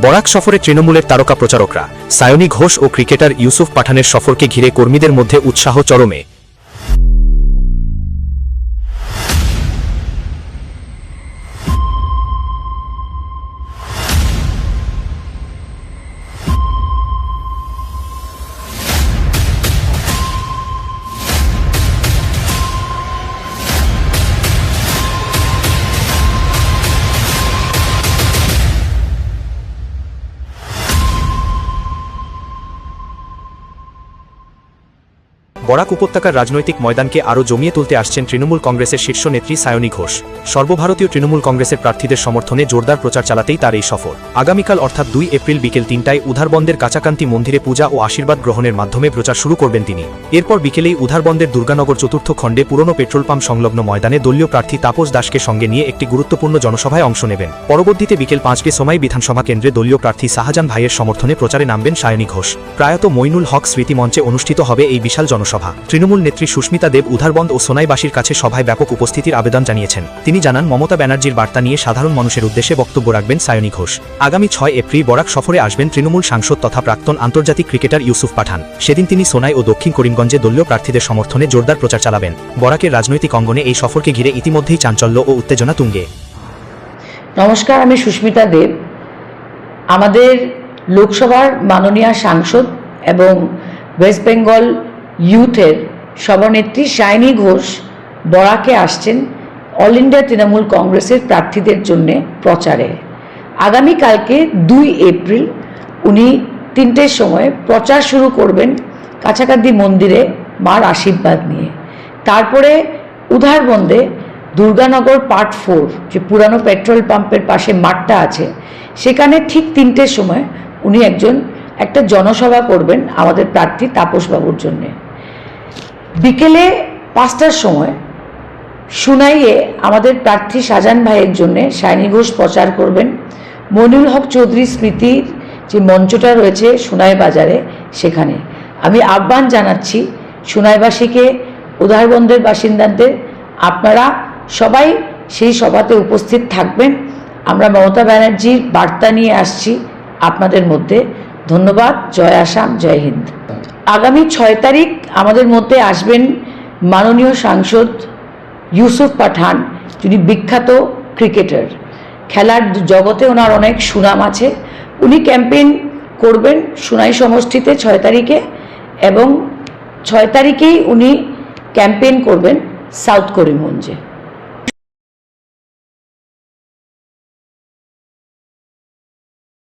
বরাক সফরে তৃণমূলের তারকা প্রচারকরা সায়নী ঘোষ ও ক্রিকেটার ইউসুফ পাঠানের সফরকে ঘিরে কর্মীদের মধ্যে উৎসাহ চরমে। বরাক উপত্যকার রাজনৈতিক ময়দানকে আরও জমিয়ে তুলতে আসছেন তৃণমূল কংগ্রেসের শীর্ষ নেত্রী সায়নী ঘোষ। সর্বভারতীয় তৃণমূল কংগ্রেসের প্রার্থীদের সমর্থনে জোরদার প্রচার চালাতেই তার এই সফর। আগামীকাল অর্থাৎ 2 এপ্রিল বিকেল 3টায় উধারবন্দের কাঁচাকান্তি মন্দিরে পূজা ও আশীর্বাদ গ্রহণের মাধ্যমে প্রচার শুরু করবেন তিনি। এরপর বিকেলেই উধারবন্দের দুর্গানগর চতুর্থ খণ্ডে পুরনো পেট্রোল পাম্প সংলগ্ন ময়দানে দলীয় প্রার্থী তাপস দাসকে সঙ্গে নিয়ে একটি গুরুত্বপূর্ণ জনসভায় অংশ নেবেন। পরবর্তীতে বিকেল 5টায় সোমাই বিধানসভা কেন্দ্রে দলীয় প্রার্থী শাহজাহান ভাইয়ের সমর্থনে প্রচারে নামবেন সায়নী ঘোষ। প্রয়াত মইনুল হক স্মৃতি মঞ্চে অনুষ্ঠিত হবে এই বিশাল জনসভা। তৃণমূল নেত্রী সুস্মিতা দেব উধারবন্দ ও সোনাইবাসীর কাছে সভায় ব্যাপক উপস্থিতির আবেদন জানিয়েছেন। তিনি জানান, মমতা ব্যানার্জির বার্তা নিয়ে সাধারণ মানুষের উদ্দেশ্যে বক্তব্য রাখবেন সায়নী ঘোষ। আগামী 6 এপ্রিল বরাক সফরে আসবেন তৃণমূল সাংসদ তথা প্রাক্তন আন্তর্জাতিক ক্রিকেটার ইউসুফ পাঠান। সেদিন তিনি সোনাই ও দক্ষিণ করিমগঞ্জে দলীয় প্রার্থীদের সমর্থনে জোরদার প্রচার চালাবেন। বরাকের রাজনৈতিক অঙ্গনে এই সফরকে ঘিরে ইতিমধ্যেই চাঞ্চল্য ও উত্তেজনা তুঙ্গে। নমস্কার, আমি সুস্মিতা দেব। আমাদের লোকসভার মাননীয় সাংসদ এবং ওয়েস্ট বেঙ্গল ইউথের সভানেত্রী সায়নী ঘোষ বরাকে আসছেন অল ইন্ডিয়া তৃণমূল কংগ্রেসের প্রার্থীদের জন্য প্রচারে। আগামীকালকে 2 এপ্রিল উনি 3টের সময় প্রচার শুরু করবেন কাছাকাছি মন্দিরে মার আশীর্বাদ নিয়ে। তারপরে উধারবন্দে দুর্গানগর পার্ট 4 যে পুরানো পেট্রোল পাম্পের পাশে মাঠটা আছে, সেখানে ঠিক 3টের সময় উনি একটা জনসভা করবেন আমাদের প্রার্থী তাপসবাবুর জন্যে। বিকেলে 5টার সময় সুনাইয়ে আমাদের প্রার্থী শাহজাহান ভাইয়ের জন্যে সায়নী ঘোষ প্রচার করবেন। মইনুল হক চৌধুরী স্মৃতির যে মঞ্চটা রয়েছে সুনাই বাজারে, সেখানে আমি আহ্বান জানাচ্ছি সুনাইবাসীকে, উধারবন্দের বাসিন্দাদের, আপনারা সবাই সেই সভাতে উপস্থিত থাকবেন। আমরা মমতা ব্যানার্জির বার্তা নিয়ে আসছি আপনাদের মধ্যে। ধন্যবাদ। জয় আসাম, জয় হিন্দ। আগামী 6 তারিখ আমাদের মধ্যে আসবেন মাননীয় সাংসদ ইউসুফ পাঠান, যিনি বিখ্যাত ক্রিকেটার। খেলার জগতে ওনার অনেক সুনাম আছে। উনি ক্যাম্পেইন করবেন সুনাই সমষ্টিতে 6 তারিখে, এবং 6 তারিখেই উনি ক্যাম্পেইন করবেন সাউথ করিমগঞ্জে।